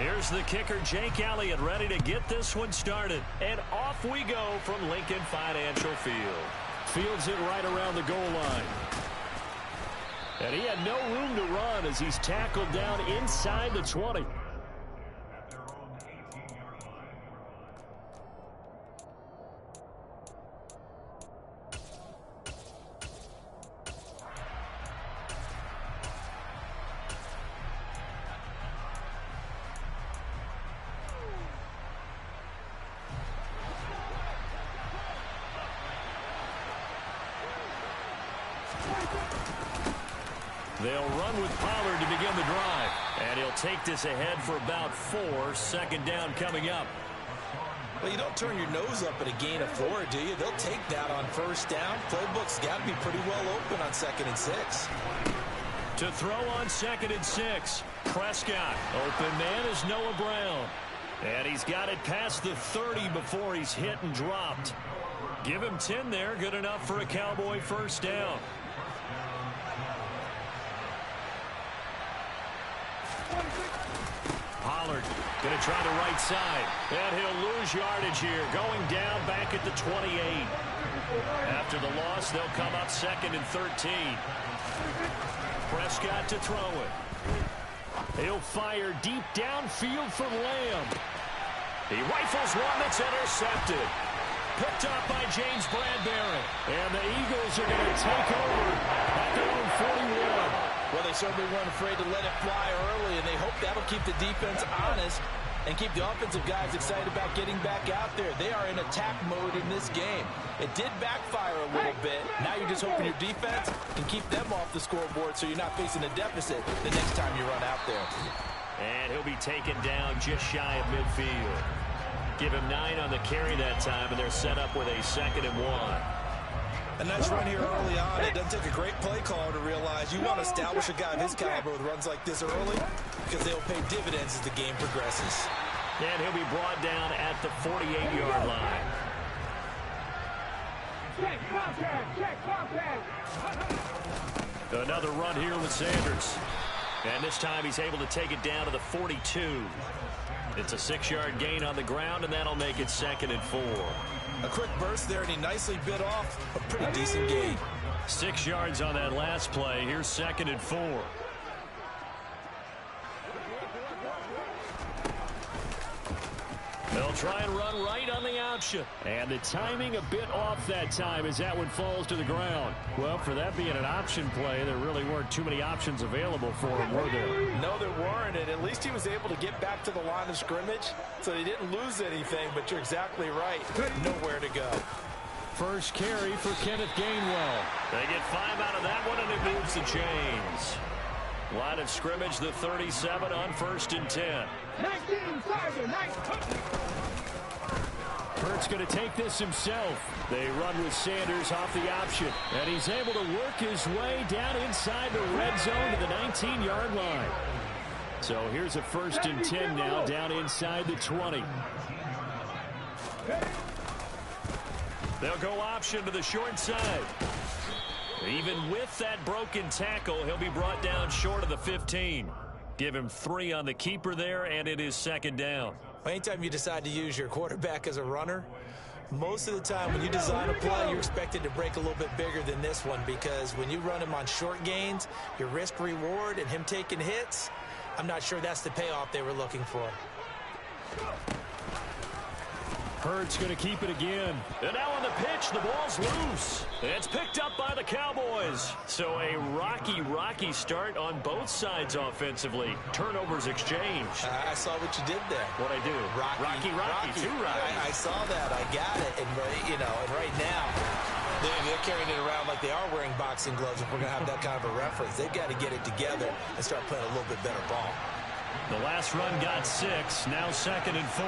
Here's the kicker, Jake Elliott, ready to get this one started. And off we go from Lincoln Financial Field. Fields it right around the goal line. And he had no room to run as he's tackled down inside the 20. They'll run with Pollard to begin the drive. And he'll take this ahead for about 4. Second down coming up. Well, you don't turn your nose up at a gain of 4, do you? They'll take that on first down. Playbook's got to be pretty well open on 2nd and 6. To throw on 2nd and 6. Prescott. Open man is Noah Brown. And he's got it past the 30 before he's hit and dropped. Give him 10 there. Good enough for a Cowboy first down. Pollard going to try the right side. And he'll lose yardage here. Going down back at the 28. After the loss, they'll come up 2nd and 13. Prescott to throw it. He'll fire deep downfield for Lamb. He rifles one that's intercepted. Picked up by James Bradbury. And the Eagles are going to take over at their own 41. Well, they certainly weren't afraid to let it fly early, and they hope that'll keep the defense honest and keep the offensive guys excited about getting back out there. They are in attack mode in this game. It did backfire a little bit. Now you're just hoping your defense can keep them off the scoreboard so you're not facing a deficit the next time you run out there. And he'll be taken down just shy of midfield. Give him 9 on the carry that time, and they're set up with a 2nd and 1. A nice run here early on. It doesn't take a great play caller to realize you want to establish a guy of his caliber with runs like this early because they'll pay dividends as the game progresses. And he'll be brought down at the 48-yard line. Another run here with Sanders. And this time he's able to take it down to the 42. It's a 6-yard gain on the ground, and that'll make it 2nd and 4. A quick burst there, and he nicely bit off a pretty decent gain. 6 yards on that last play. Here's 2nd and 4. They'll try and run right on the option. And the timing a bit off that time as that one falls to the ground. Well, for that being an option play, there really weren't too many options available for him, were there? No, there weren't, and at least he was able to get back to the line of scrimmage, so he didn't lose anything, but you're exactly right. Nowhere to go. First carry for Kenneth Gainwell. They get 5 out of that one, and it moves the chains. Line of scrimmage, the 37 on 1st and 10. 19, Sergeant, 19. Hurt's going to take this himself. They run with Sanders off the option. And he's able to work his way down inside the red zone to the 19-yard line. So here's a 1st and 10 now down inside the 20. They'll go option to the short side. Even with that broken tackle, he'll be brought down short of the 15. Give him 3 on the keeper there, and it is 2nd down. Anytime you decide to use your quarterback as a runner, most of the time when you design a play, you're expected to break a little bit bigger than this one, because when you run him on short gains, your risk-reward and him taking hits, I'm not sure that's the payoff they were looking for. Hurt's going to keep it again. And now on the pitch, the ball's loose. It's picked up by the Cowboys. So a rocky start on both sides offensively. Turnovers exchanged. I saw what you did there. What'd I do? Rocky. Too rocky. I saw that. I got it. And, and right now, they're carrying it around like they are wearing boxing gloves. If we're going to have that kind of a reference, they've got to get it together and start playing a little bit better ball. The last run got 6. Now 2nd and 4.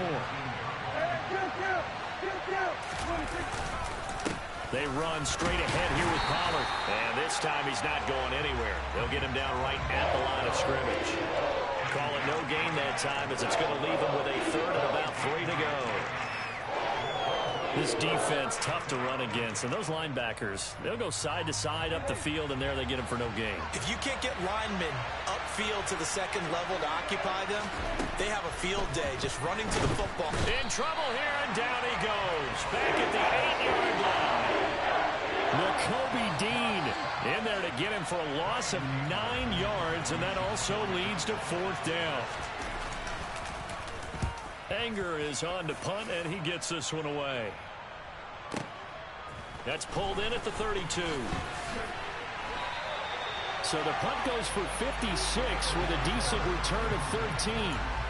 They run straight ahead here with Pollard. And this time he's not going anywhere. They'll get him down right at the line of scrimmage. Call it no gain that time as it's going to leave him with a 3rd and about 3 to go. This defense, tough to run against. And those linebackers, they'll go side to side up the field, and there they get him for no gain. If you can't get linemen up field to the second level to occupy them, they have a field day just running to the football. In trouble here, and down he goes. Back at the 8-yard line. Nakobe Dean in there to get him for a loss of 9 yards, and that also leads to 4th down. Anger is on to punt, and he gets this one away. That's pulled in at the 32. So the punt goes for 56 with a decent return of 13.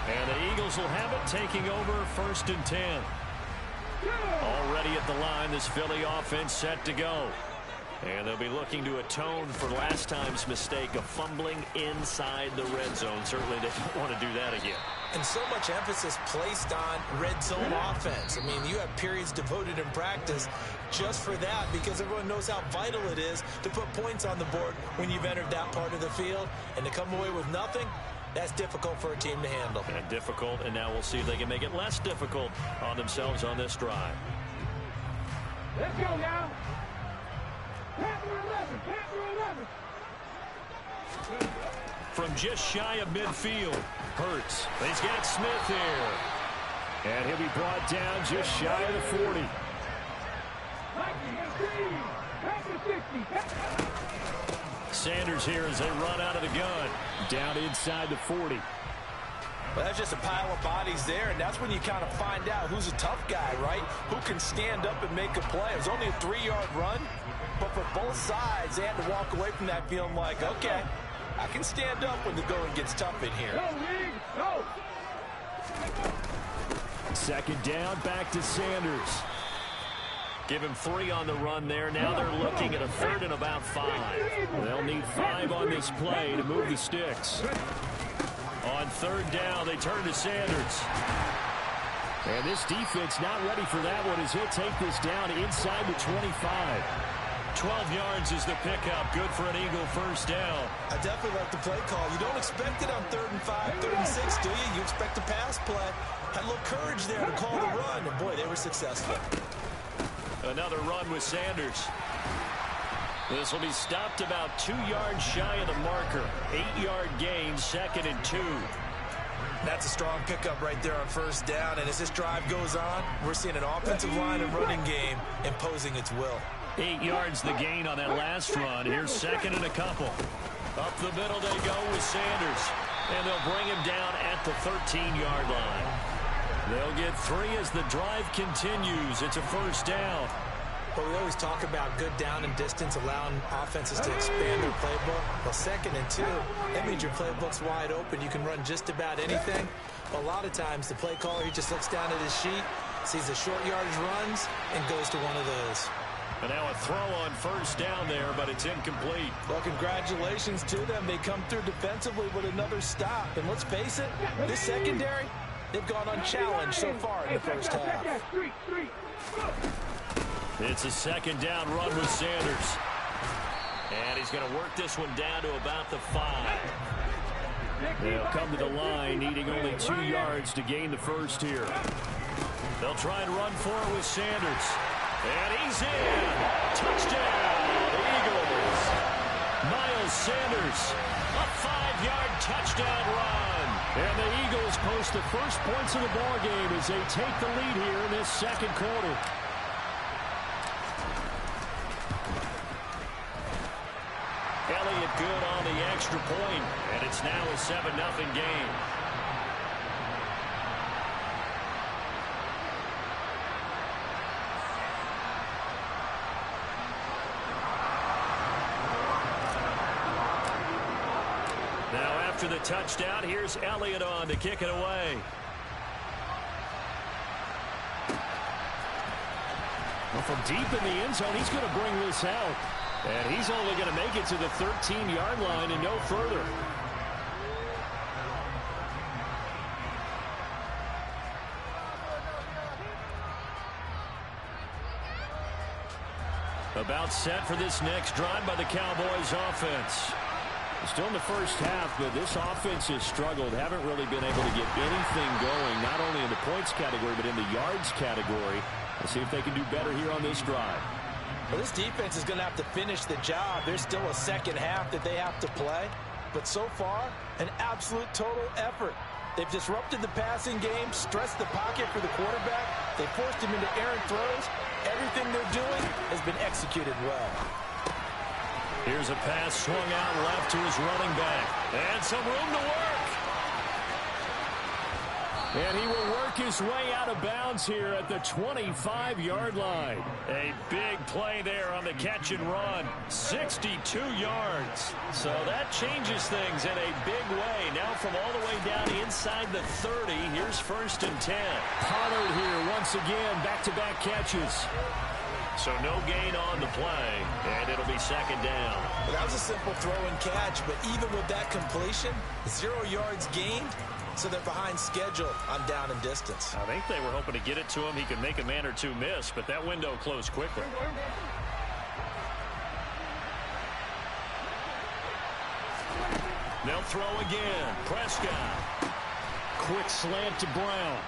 And the Eagles will have it, taking over 1st and 10. Already at the line, this Philly offense set to go. And they'll be looking to atone for last time's mistake of fumbling inside the red zone. Certainly they don't want to do that again. And so much emphasis placed on red zone offense. I mean, you have periods devoted in practice just for that because everyone knows how vital it is to put points on the board when you've entered that part of the field. And to come away with nothing, that's difficult for a team to handle. And difficult, and now we'll see if they can make it less difficult on themselves on this drive. Let's go now. Panther 11, Panther 11. From just shy of midfield, Hurts. He's got Smith here. And he'll be brought down just shy of the 40. Sanders here as they run out of the gun. Down inside the 40. Well, that's just a pile of bodies there, and that's when you kind of find out who's a tough guy, right? Who can stand up and make a play. It was only a 3-yard run, but for both sides, they had to walk away from that feeling like, okay, I can stand up when the going gets tough in here. Go. 2nd down, back to Sanders. Give him 3 on the run there. Now they're looking at a 3rd and about 5. They'll need 5 on this play to move the sticks. On 3rd down, they turn to Sanders. And this defense not ready for that one as he'll take this down inside the 25. 12 yards is the pickup. Good for an Eagle 1st down. I definitely like the play call. You don't expect it on 3rd and 5, 3rd and 6, do you? You expect a pass play. Had a little courage there to call the run, and boy, they were successful. Another run with Sanders. This will be stopped about 2 yards shy of the marker. 8-yard gain, 2nd and 2. That's a strong pickup right there on 1st down, and as this drive goes on, we're seeing an offensive line and running game imposing its will. 8 yards the gain on that last run. Here's 2nd and a couple. Up the middle they go with Sanders. And they'll bring him down at the 13-yard line. They'll get 3 as the drive continues. It's a 1st down. But we always talk about good down and distance, allowing offenses to expand their playbook. Well, 2nd and 2, that means your playbook's wide open. You can run just about anything. A lot of times, the play caller, he just looks down at his sheet, sees the short yardage runs, and goes to one of those. And now a throw on 1st down there, but it's incomplete. Well, congratulations to them. They come through defensively with another stop. And let's face it, this secondary, they've gone unchallenged so far in the 1st half. It's a 2nd down run with Sanders. And he's going to work this one down to about the 5. They'll come to the line, needing only 2 yards to gain the 1st here. They'll try and run for it with Sanders. And he's in. Touchdown, Eagles. Miles Sanders, a 5-yard touchdown run. And the Eagles post the first points of the ballgame as they take the lead here in this 2nd quarter. Elliott good on the extra point, and it's now a 7-0 game. Now after the touchdown, here's Elliott on to kick it away. Well, from deep in the end zone, he's going to bring this out. And he's only going to make it to the 13-yard line and no further. About set for this next drive by the Cowboys offense. Still in the 1st half, but this offense has struggled. Haven't really been able to get anything going, not only in the points category, but in the yards category. Let's see if they can do better here on this drive. Well, this defense is going to have to finish the job. There's still a 2nd half that they have to play. but so far, an absolute total effort. They've disrupted the passing game, stressed the pocket for the quarterback. They forced him into errant throws. Everything they're doing has been executed well. Here's a pass swung out left to his running back. And some room to work. And he will work his way out of bounds here at the 25-yard line. A big play there on the catch and run. 62 yards. So that changes things in a big way. Now from all the way down inside the 30, here's 1st and 10. Pollard here once again, back-to-back catches. So no gain on the play, and it'll be 2nd down. Well, that was a simple throw and catch, but even with that completion, 0 yards gained. So they're behind schedule on down and distance. I think they were hoping to get it to him. He could make a man or two miss, but that window closed quickly. They'll throw again. Prescott. Quick slant to Brown.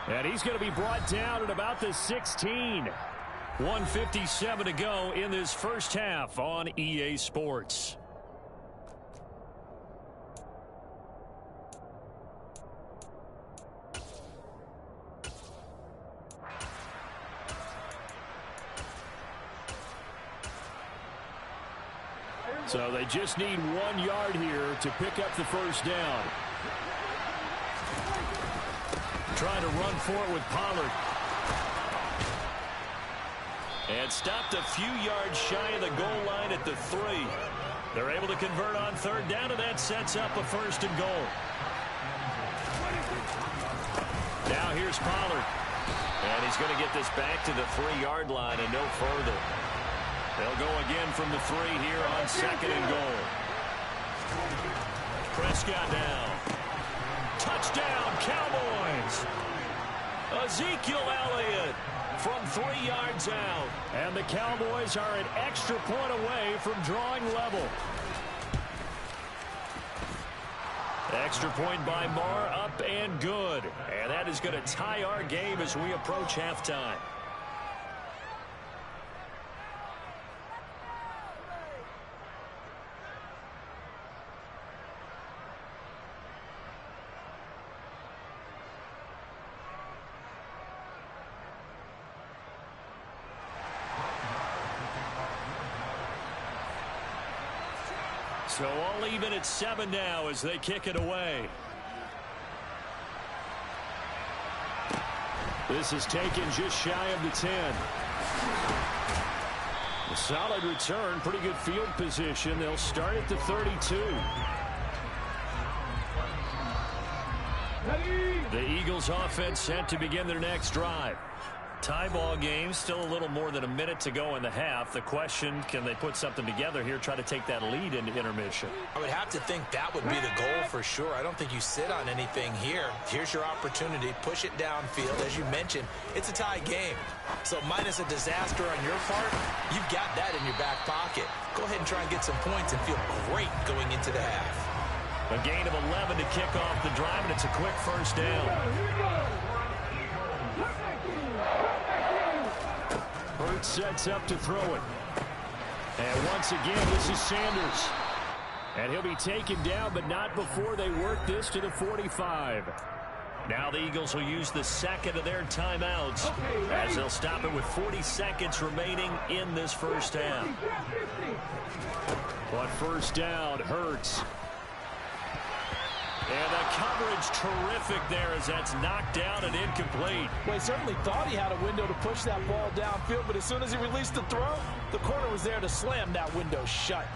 And he's going to be brought down at about the 16. 1:57 to go in this first half on EA Sports. So they just need 1 yard here to pick up the first down. Trying to run for it with Pollard. And stopped a few yards shy of the goal line at the 3. They're able to convert on 3rd down, and that sets up a 1st and goal. Now here's Pollard. And he's going to get this back to the 3-yard line and no further. They'll go again from the 3 here on 2nd and goal. Prescott now. Touchdown, Cowboys! Ezekiel Elliott from 3 yards out. And the Cowboys are an extra point away from drawing level. Extra point by Marr, up and good. And that is going to tie our game as we approach halftime. So all even at 7 now as they kick it away. This is taken just shy of the 10. A solid return, pretty good field position. They'll start at the 32. The Eagles offense set to begin their next drive. Tie ball game, still a little more than a minute to go in the half. The question, can they put something together here, try to take that lead into intermission? I would have to think that would be the goal for sure. I don't think you sit on anything here. Here's your opportunity. Push it downfield. As you mentioned, it's a tie game. So minus a disaster on your part, you've got that in your back pocket. Go ahead and try and get some points and feel great going into the half. A gain of 11 to kick off the drive, and it's a quick 1st down. Hurts sets up to throw it. And once again, this is Sanders. And he'll be taken down, but not before they work this to the 45. Now the Eagles will use the 2nd of their timeouts as they'll stop it with 40 seconds remaining in this first half. On 1st down, Hurts. And the coverage terrific there as that's knocked down and incomplete. Well, he certainly thought he had a window to push that ball downfield, but as soon as he released the throw, the corner was there to slam that window shut.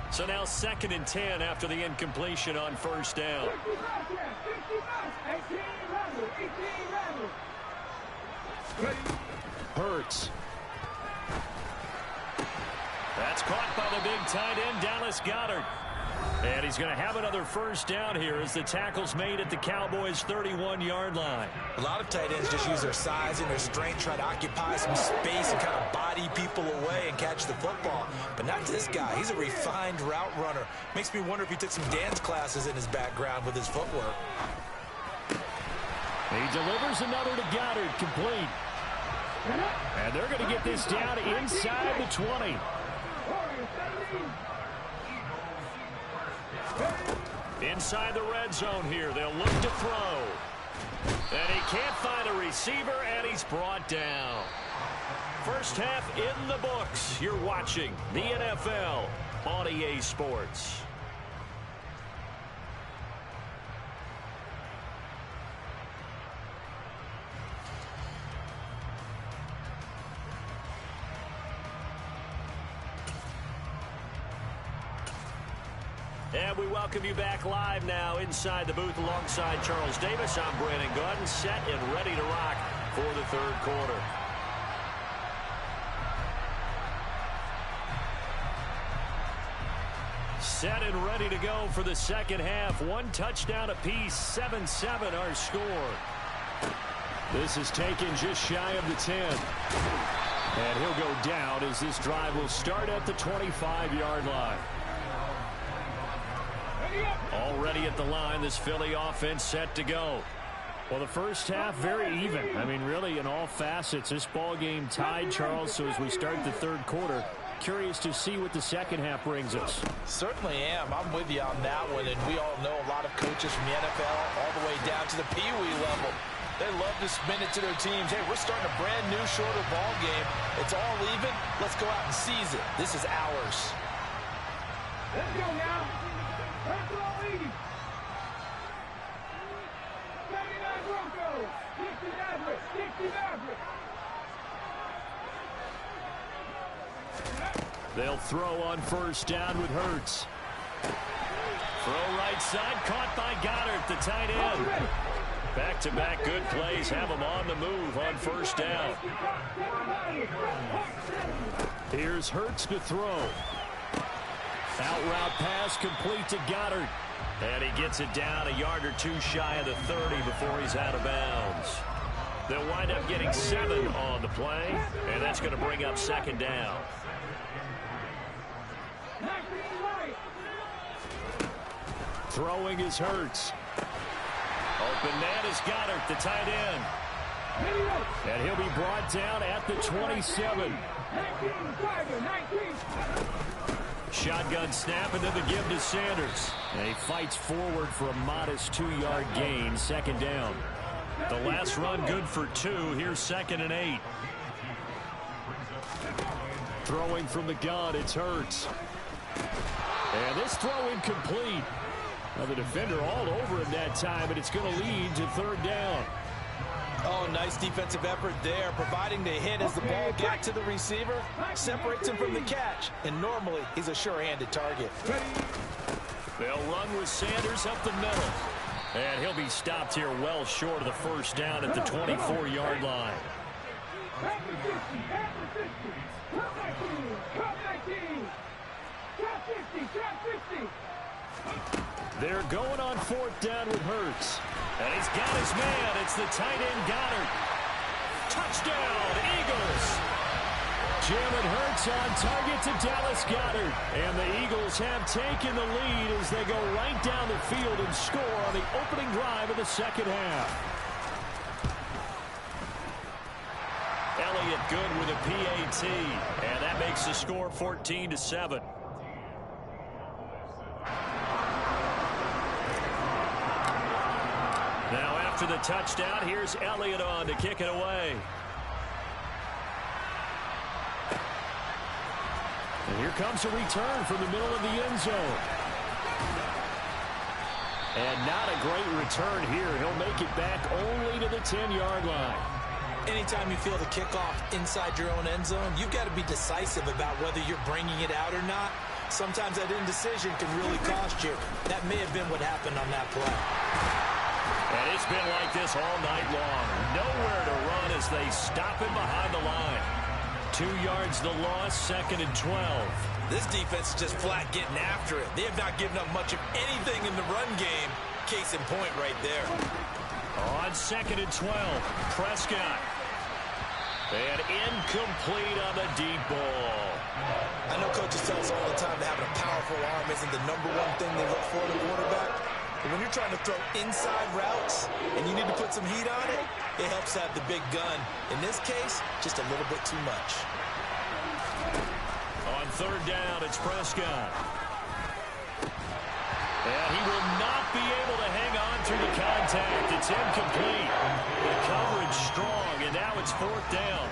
So now 2nd and 10 after the incompletion on 1st down. Hurts. That's caught by the big tight end, Dallas Goedert. And he's going to have another 1st down here as the tackle's made at the Cowboys' 31-yard line. A lot of tight ends just use their size and their strength, try to occupy some space and kind of body people away and catch the football. But not this guy. He's a refined route runner. Makes me wonder if he took some dance classes in his background with his footwork. He delivers another to Goedert, complete. And they're going to get this down inside the 20. Inside the red zone here, they'll look to throw. And he can't find a receiver, and he's brought down. First half in the books. You're watching the NFL on EA Sports. And we welcome you back live now inside the booth alongside Charles Davis. I'm Brandon Gaudin, set and ready to rock for the third quarter. Set and ready to go for the second half. One touchdown apiece, 7-7 our score. This is taken just shy of the 10. And he'll go down as this drive will start at the 25-yard line. Already at the line, this Philly offense set to go. Well, the first half, very even. I mean, really, in all facets, this ball game tied, Charles. So as we start the third quarter, curious to see what the second half brings us. Certainly am. I'm with you on that one. And we all know a lot of coaches from the NFL all the way down to the Pee Wee level. They love to spin it to their teams. Hey, we're starting a brand new, shorter ball game. It's all even. Let's go out and seize it. This is ours. Let's go now. Let's go lead. 79 Broncos. 60 Maverick. 60 Maverick. They'll throw on first down with Hurts. Throw right side, caught by Goddard, the tight end. Back-to-back good plays have them on the move on first down. Here's Hurts to throw. Out route pass complete to Goddard. And he gets it down a yard or two shy of the 30 before he's out of bounds. They'll wind up getting 7 on the play, and that's going to bring up second down. Throwing is Hurts. Open man is Goddard, the tight end. And he'll be brought down at the 27. Shotgun snap, and then the give to Sanders. And he fights forward for a modest 2-yard gain, second down. The last run good for 2. Here's 2nd and 8. Throwing from the gun, it's Hurts. And this throw incomplete. Now the defender all over him that time, and it's going to lead to third down. Oh, nice defensive effort there, providing the hit as the ball got to the receiver, separates him from the catch, and normally he's a sure-handed target. They'll run with Sanders up the middle, and he'll be stopped here well short of the first down at the 24-yard line. They're going on fourth down with Hurts. And he's got his man. It's the tight end Goddard. Touchdown, Eagles. Jalen Hurts on target to Dallas Goedert. And the Eagles have taken the lead as they go right down the field and score on the opening drive of the second half. Elliott good with a PAT. And that makes the score 14-7. Now after the touchdown, here's Elliott on to kick it away. And here comes a return from the middle of the end zone. And not a great return here. He'll make it back only to the 10-yard line. Anytime you feel the kickoff inside your own end zone, you've got to be decisive about whether you're bringing it out or not. Sometimes that indecision can really cost you. That may have been what happened on that play. And it's been like this all night long. Nowhere to run as they stop him behind the line. 2 yards the loss, 2nd and 12. This defense is just flat getting after it. They have not given up much of anything in the run game. Case in point right there. On 2nd and 12, Prescott. And incomplete on the deep ball. I know coaches tell us all the time that having a powerful arm isn't the #1 thing they look for in a quarterback. But when you're trying to throw inside routes and you need to put some heat on it, it helps have the big gun. In this case, just a little bit too much. On third down, it's Prescott. And he will not be able to hang on through the contact. It's incomplete. The coverage strong, and now it's fourth down.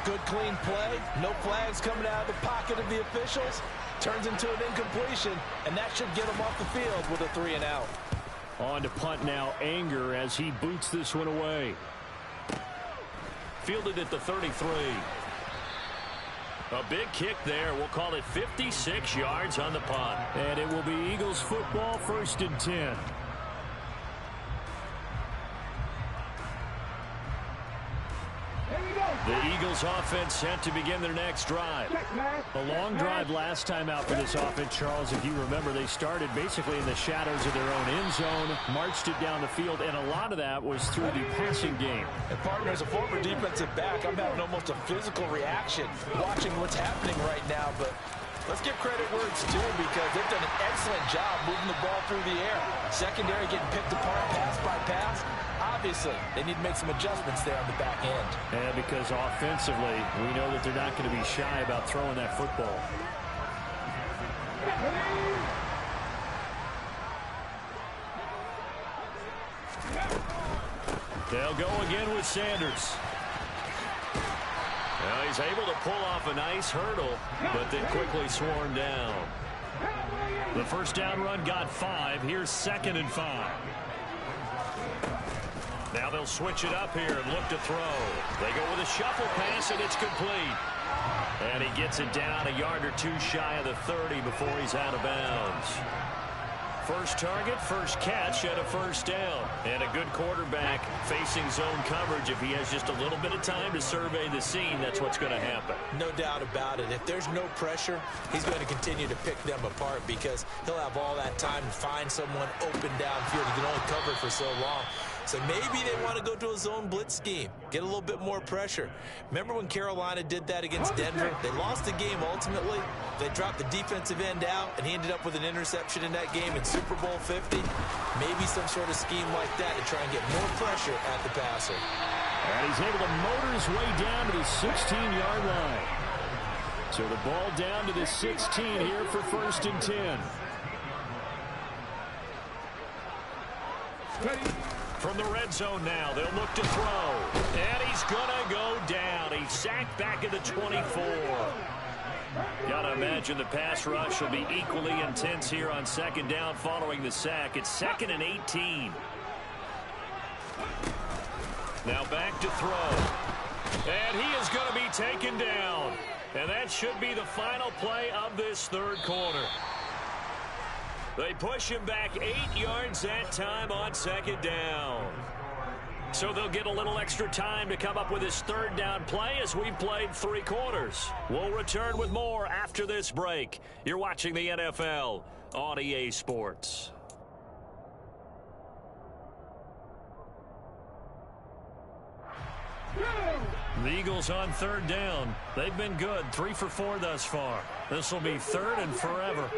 Good clean play. No flags coming out of the pocket of the officials. Turns into an incompletion, and that should get him off the field with a 3-and-out. On to punt now, Anger, as he boots this one away. Fielded at the 33. A big kick there. We'll call it 56 yards on the punt. And it will be Eagles football, 1st and 10. The Eagles offense set to begin their next drive. A long drive last time out for this offense, Charles. If you remember, they started basically in the shadows of their own end zone, marched it down the field, and a lot of that was through the passing game. And partner, as a former defensive back, I'm having almost a physical reaction watching what's happening right now. But let's give credit where it's due, because they've done an excellent job moving the ball through the air. Secondary getting picked apart pass by pass. Obviously, they need to make some adjustments there on the back end. And because offensively, we know that they're not going to be shy about throwing that football. They'll go again with Sanders. Well, he's able to pull off a nice hurdle, but then quickly sworn down. The first down run got 5. Here's 2nd and 5. Now they'll switch it up here and look to throw. They go with a shuffle pass, and it's complete. And he gets it down a yard or 2 shy of the 30 before he's out of bounds. First target, first catch, and a first down. And a good quarterback facing zone coverage. If he has just a little bit of time to survey the scene, that's what's going to happen. No doubt about it. If there's no pressure, he's going to continue to pick them apart, because he'll have all that time to find someone open downfield. He can only cover for so long. So maybe they want to go to a zone blitz scheme, get a little bit more pressure. Remember when Carolina did that against Denver? They lost the game ultimately. They dropped the defensive end out, and he ended up with an interception in that game in Super Bowl 50. Maybe some sort of scheme like that to try and get more pressure at the passer. And he's able to motor his way down to the 16-yard line. So the ball down to the 16 here for 1st and 10. From the red zone now, they'll look to throw. And he's going to go down. He's sacked back at the 24. Got to imagine the pass rush will be equally intense here on 2nd down following the sack. It's 2nd and 18. Now back to throw. And he is going to be taken down. And that should be the final play of this 3rd quarter. They push him back 8 yards that time on 2nd down. So they'll get a little extra time to come up with his 3rd down play as we've played 3 quarters. We'll return with more after this break. You're watching the NFL on EA Sports. The Eagles on 3rd down. They've been good, 3 for 4 thus far. This will be 3rd and forever.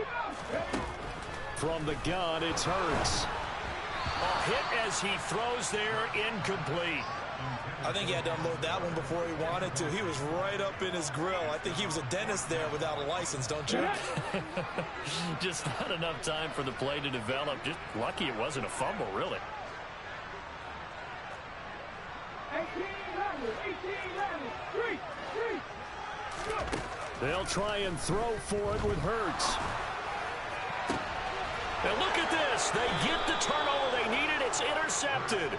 From the gun, it's Hurts. A hit as he throws there, incomplete. I think he had to unload that one before he wanted to. He was right up in his grill. I think he was a dentist there without a license, don't you? Just not enough time for the play to develop. Just lucky it wasn't a fumble, really. 3. They'll try and throw for it with Hurts. And look at this. They get the turnover they needed. It's intercepted.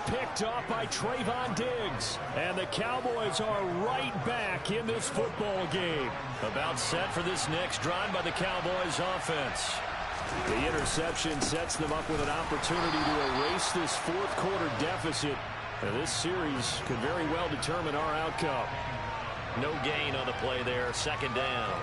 Picked off by Trayvon Diggs. And the Cowboys are right back in this football game. About set for this next drive by the Cowboys offense. The interception sets them up with an opportunity to erase this 4th quarter deficit. And this series could very well determine our outcome. No gain on the play there. 2nd down.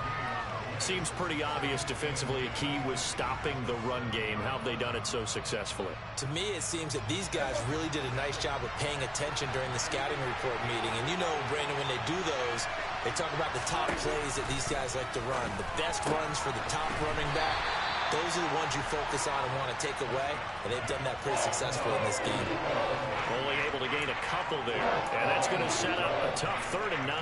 Seems pretty obvious defensively a key was stopping the run game. How have they done it so successfully? To me, it seems that these guys really did a nice job of paying attention during the scouting report meeting. And you know, Brandon, when they do those, they talk about the top plays that these guys like to run. The best runs for the top running back. those are the ones you focus on and want to take away, and they've done that pretty successfully in this game. Only able to gain a couple there, and that's going to set up a tough 3rd and 9.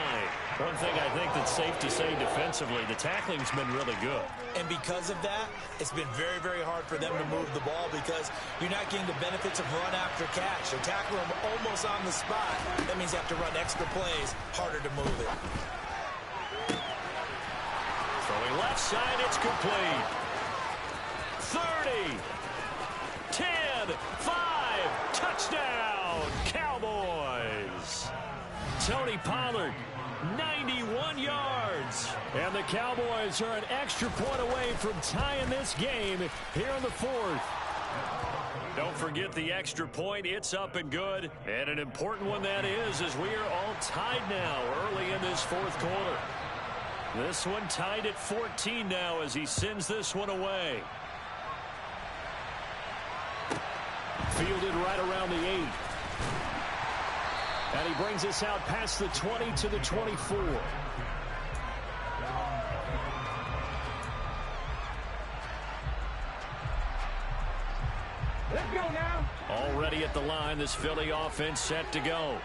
One thing I think that's safe to say defensively, the tackling's been really good. And because of that, it's been very, very hard for them to move the ball because you're not getting the benefits of run after catch. They're tackling them almost on the spot. That means you have to run extra plays, harder to move it. Throwing left side, it's complete. 30, 10, 5, touchdown, Cowboys. Tony Pollard, 91 yards. And the Cowboys are an extra point away from tying this game here in the 4th. Don't forget the extra point. It's up and good. And an important one that is, as we are all tied now early in this 4th quarter. This one tied at 14 now as he sends this one away. Fielded right around the 8. And he brings us out past the 20 to the 24. Let's go now. Already at the line, this Philly offense set to go.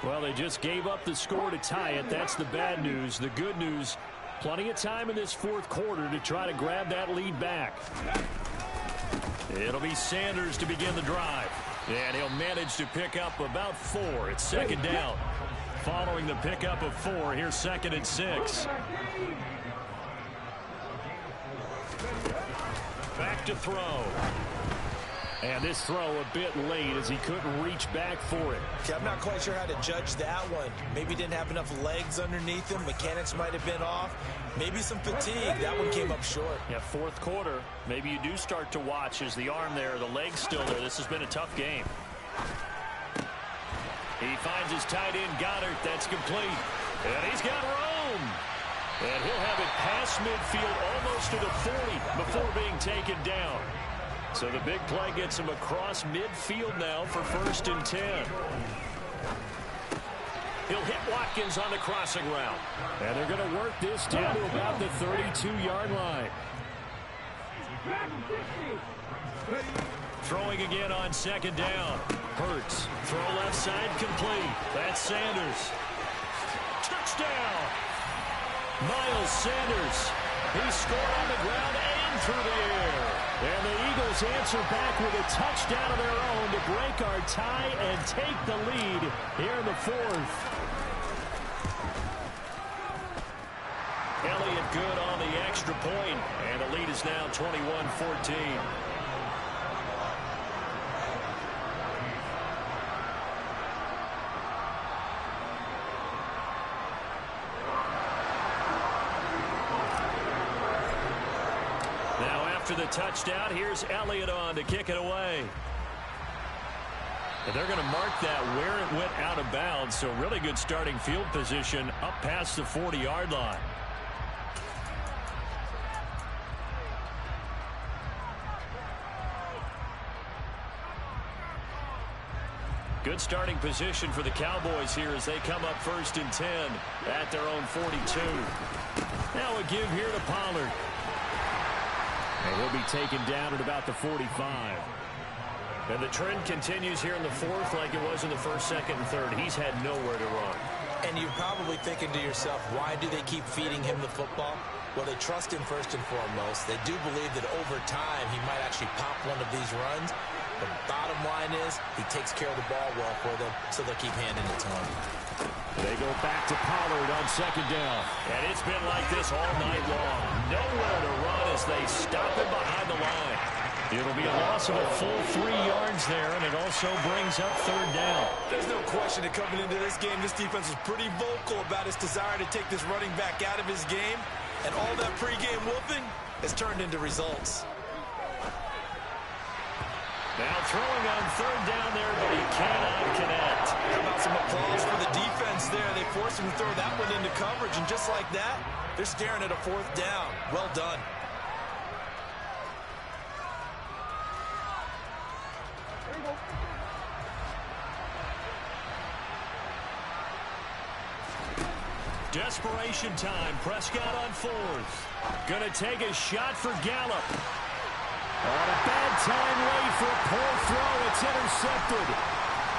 Well, they just gave up the score to tie it. That's the bad news. The good news, plenty of time in this 4th quarter to try to grab that lead back. It'll be Sanders to begin the drive. And he'll manage to pick up about 4. It's 2nd down. Following the pickup of 4, here's 2nd and 6. Back to throw. And this throw a bit late as he couldn't reach back for it. Okay, I'm not quite sure how to judge that one. Maybe didn't have enough legs underneath him. Mechanics might have been off. Maybe some fatigue. That one came up short. Yeah, 4th quarter. Maybe you do start to watch as the arm there, the leg's still there. This has been a tough game. He finds his tight end, Goddard. That's complete. And he's got room. And he'll have it past midfield almost to the 40 before being taken down. So the big play gets him across midfield now for 1st and 10. He'll hit Watkins on the crossing route. And they're going to work this down to about the 32-yard line. Throwing again on 2nd down. Hurts. Throw left side complete. That's Sanders. Touchdown! Miles Sanders. He scored on the ground and through the air. And the Eagles answer back with a touchdown of their own to break our tie and take the lead here in the 4th. Elliott good on the extra point, and the lead is now 21-14. After the touchdown, here's Elliott on to kick it away. And they're going to mark that where it went out of bounds, so really good starting field position up past the 40-yard line. Good starting position for the Cowboys here as they come up 1st and 10 at their own 42. Now a give here to Pollard. And he'll be taken down at about the 45. And the trend continues here in the 4th like it was in the 1st, 2nd, and 3rd. He's had nowhere to run. And you're probably thinking to yourself, why do they keep feeding him the football? Well, they trust him first and foremost. They do believe that over time he might actually pop one of these runs. The bottom line is he takes care of the ball well for them, so they'll keep handing it to him. They go back to Pollard on 2nd down. And it's been like this all night long. Nowhere to run as they stop him behind the line. It'll be a loss of a full 3 yards there, and it also brings up 3rd down. There's no question that coming into this game, this defense was pretty vocal about its desire to take this running back out of his game. And all that pregame whooping has turned into results. Now throwing on 3rd down there, but he cannot connect. How about some applause for the defense there? They forced him to throw that one into coverage, and just like that, they're staring at a 4th down. Well done. Desperation time. Prescott on 4th. Gonna take a shot for Gallup. time late for a poor throw. It's intercepted.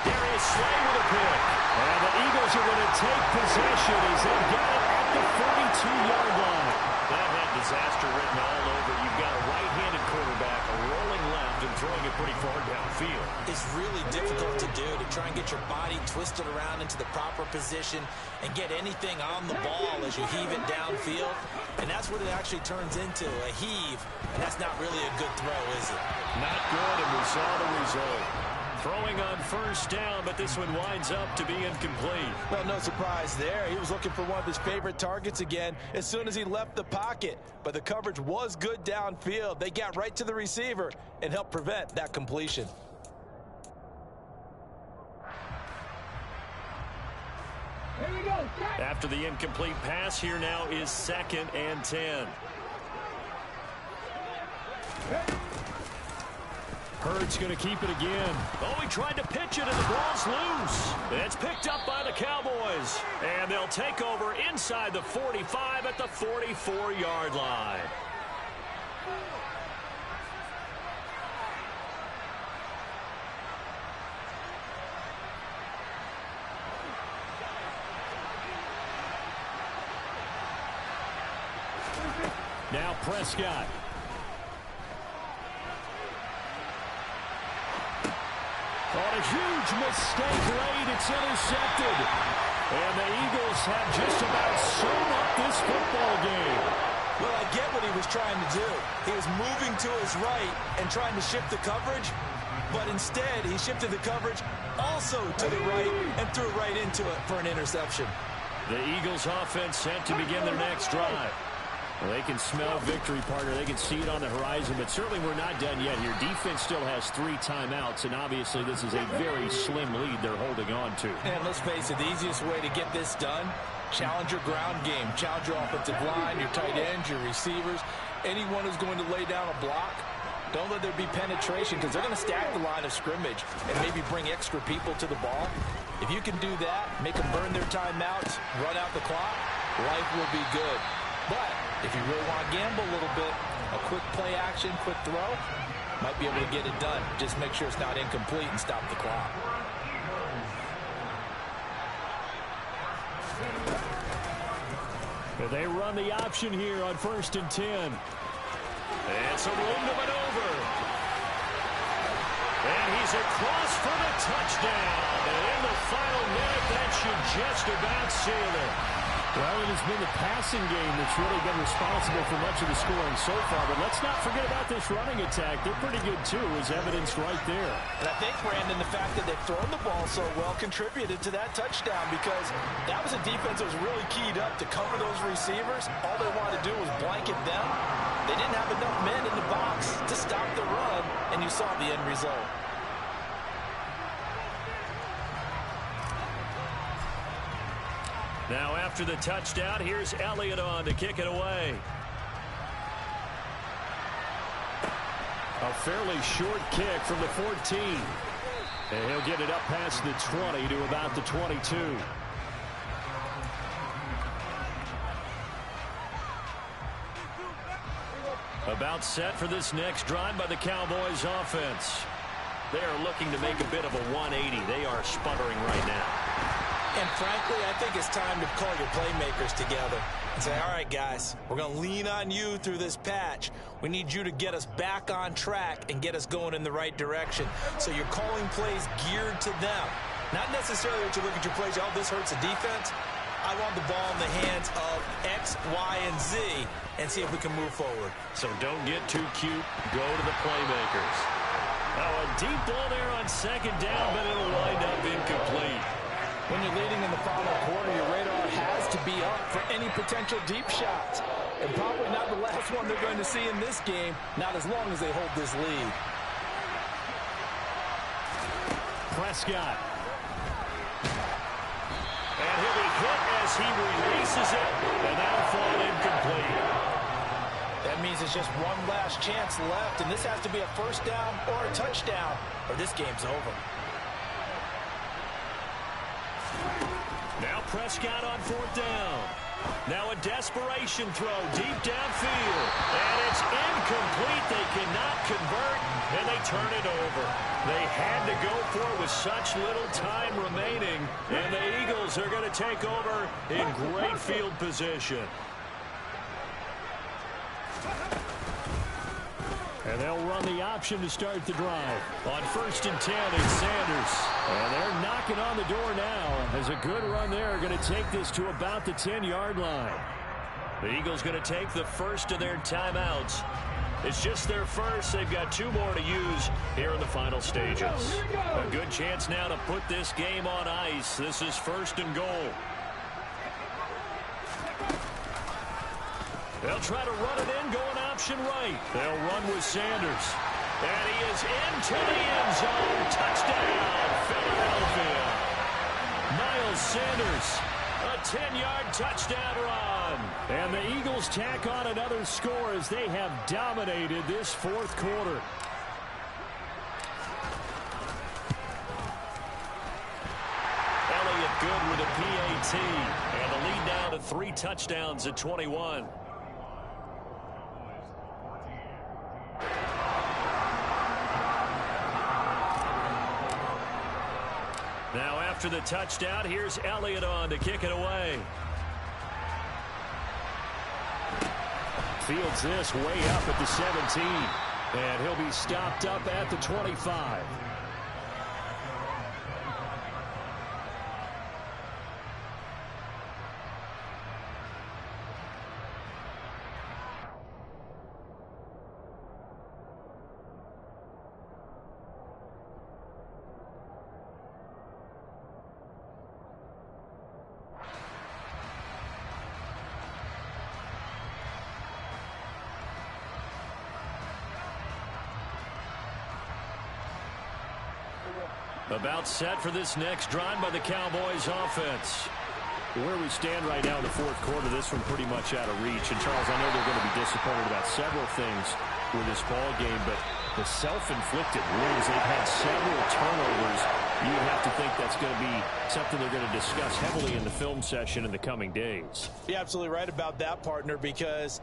Darius Slay with a pick. And the Eagles are going to take possession as they've got it at the 42-yard line. That had disaster written all over. You've got a right-handed quarterback rolling left and throwing it pretty far downfield. It's really difficult to do, to try and get your body twisted around into the proper position and get anything on the ball as you heave it downfield. And that's what it actually turns into, a heave. And that's not really a good throw, is it? Not good, and we saw the result. Throwing on first down, but this one winds up to be incomplete. Well, no surprise there. He was looking for one of his favorite targets again as soon as he left the pocket. But the coverage was good downfield. They got right to the receiver and helped prevent that completion. Here we go. After the incomplete pass, here now is 2nd and 10. Hurd's going to keep it again. Oh, he tried to pitch it, and the ball's loose. It's picked up by the Cowboys. And they'll take over inside the 45 at the 44-yard line. Now Prescott. On a huge mistake late, it's intercepted. And the Eagles have just about sewn up this football game. Well, I get what he was trying to do. He was moving to his right and trying to shift the coverage, but instead he shifted the coverage also to the right and threw right into it for an interception. The Eagles offense set to begin their next drive. Well, they can smell victory, partner. They can see it on the horizon, but certainly we're not done yet here. Defense still has 3 timeouts, and obviously this is a very slim lead they're holding on to. And let's face it, the easiest way to get this done, challenge your ground game. Challenge your offensive line, your tight ends, your receivers, anyone who's going to lay down a block. Don't let there be penetration because they're going to stack the line of scrimmage and maybe bring extra people to the ball. If you can do that, make them burn their timeouts, run out the clock, life will be good. But if you really want to gamble a little bit, a quick play action, quick throw, might be able to get it done. Just make sure it's not incomplete and stop the clock. They run the option here on 1st and 10. It's a room to maneuver. And he's across for the touchdown. And in the final minute, that should just about seal it. Well, it has been the passing game that's really been responsible for much of the scoring so far. But let's not forget about this running attack. They're pretty good, too, as evidenced right there. And I think, Brandon, the fact that they've thrown the ball so well contributed to that touchdown because that was a defense that was really keyed up to cover those receivers. All they wanted to do was blanket them. They didn't have enough men in the box to stop the run, and you saw the end result. Now after the touchdown, here's Elliott on to kick it away. A fairly short kick from the 14. And he'll get it up past the 20 to about the 22. About set for this next drive by the Cowboys offense. They are looking to make a bit of a 180. They are sputtering right now. And frankly, I think it's time to call your playmakers together and say, all right, guys, we're going to lean on you through this patch. We need you to get us back on track and get us going in the right direction. So you're calling plays geared to them. Not necessarily that you look at your plays, oh, this hurts the defense. I want the ball in the hands of X, Y, and Z and see if we can move forward. So don't get too cute. Go to the playmakers. Oh, a deep ball there on 2nd down, but it'll wind up incomplete. When you're leading in the final quarter, your radar has to be up for any potential deep shots. And probably not the last one they're going to see in this game, not as long as they hold this lead. Prescott. And he'll be hit as he releases it, and that'll fall incomplete. That means it's just one last chance left, and this has to be a first down or a touchdown, or this game's over. Now Prescott on 4th down. Now a desperation throw deep downfield. And it's incomplete. They cannot convert. and they turn it over. They had to go for it with such little time remaining, and the Eagles are going to take over in great field position. And they'll run the option to start the drive. On 1st and 10, it's Sanders. And they're knocking on the door now as a good run there. Going to take this to about the 10-yard line. The Eagles going to take the first of their timeouts. It's just their first. They've got 2 more to use here in the final stages. A good chance now to put this game on ice. This is 1st and goal. They'll try to run it in, going option right. They'll run with Sanders. And he is into the end zone. Touchdown, Philadelphia. Miles Sanders, a 10-yard touchdown run. And the Eagles tack on another score as they have dominated this 4th quarter. Elliott good with a PAT. And the lead now to 3 touchdowns at 21. Now after the touchdown, here's Elliott on to kick it away. Fields this way up at the 17. And he'll be stopped up at the 25. About set for this next drive by the Cowboys offense. Where we stand right now in the 4th quarter, this one pretty much out of reach. And Charles, I know they're going to be disappointed about several things with this ball game, but the self-inflicted wounds, they've had several turnovers. You would have to think that's going to be something they're going to discuss heavily in the film session in the coming days. You're absolutely right about that, partner, because